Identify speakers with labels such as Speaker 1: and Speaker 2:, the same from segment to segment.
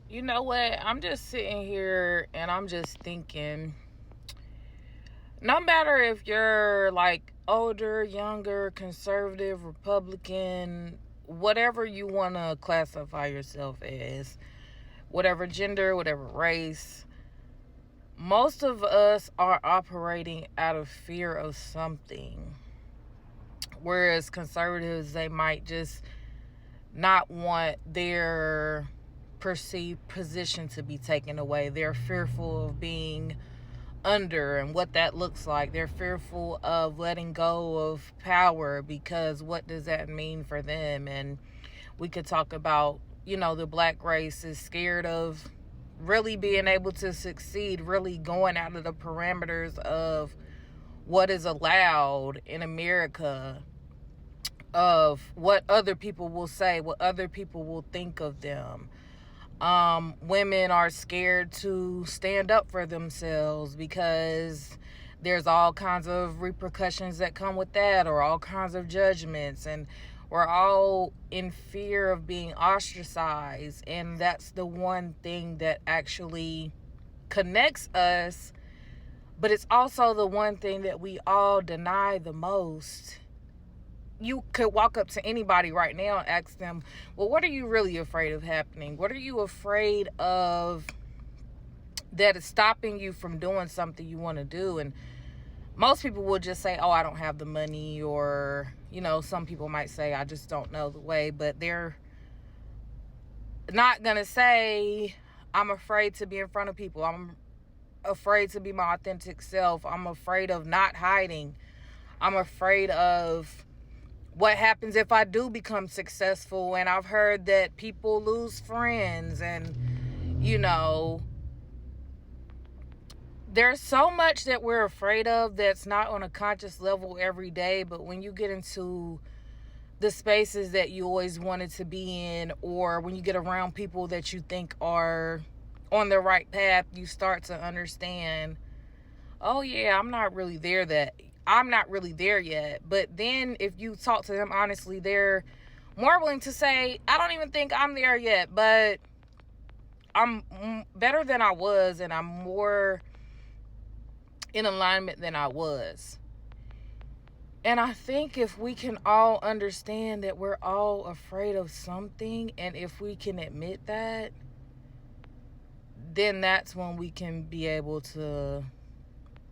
Speaker 1: You know what? I'm just sitting here and I'm just thinking, no matter if you're like older, younger, conservative, Republican, whatever you want to classify yourself as, whatever gender, whatever race, most of us are operating out of fear of something. Whereas conservatives, they might just not want their perceived position to be taken away. They're fearful of being under and what that looks like. They're fearful of letting go of power because what does that mean for them? And we could talk about, the black race is scared of really being able to succeed, really going out of the parameters of what is allowed in America, of what other people will say, what other people will think of them. Women are scared to stand up for themselves because there's all kinds of repercussions that come with that, or all kinds of judgments, and we're all in fear of being ostracized. And that's the one thing that actually connects us, but it's also the one thing that we all deny the most. You could walk up to anybody right now and ask them, well, what are you really afraid of happening? What are you afraid of that is stopping you from doing something you want to do? And most people will just say, oh, I don't have the money, or, some people might say, I just don't know the way, but they're not going to say, I'm afraid to be in front of people. I'm afraid to be my authentic self. I'm afraid of not hiding. I'm afraid of what happens if I do become successful. And I've heard that people lose friends, and there's so much that we're afraid of that's not on a conscious level every day. But when you get into the spaces that you always wanted to be in, or when you get around people that you think are on the right path, you start to understand, oh yeah, I'm not really there yet. But then if you talk to them honestly, they're more willing to say, I don't even think I'm there yet, but I'm better than I was, and I'm more in alignment than I was. And I think if we can all understand that we're all afraid of something, and if we can admit that, then that's when we can be able to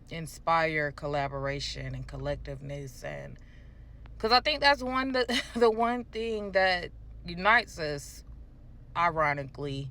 Speaker 1: inspire collaboration and collectiveness. And because I think that's the one thing that unites us, ironically.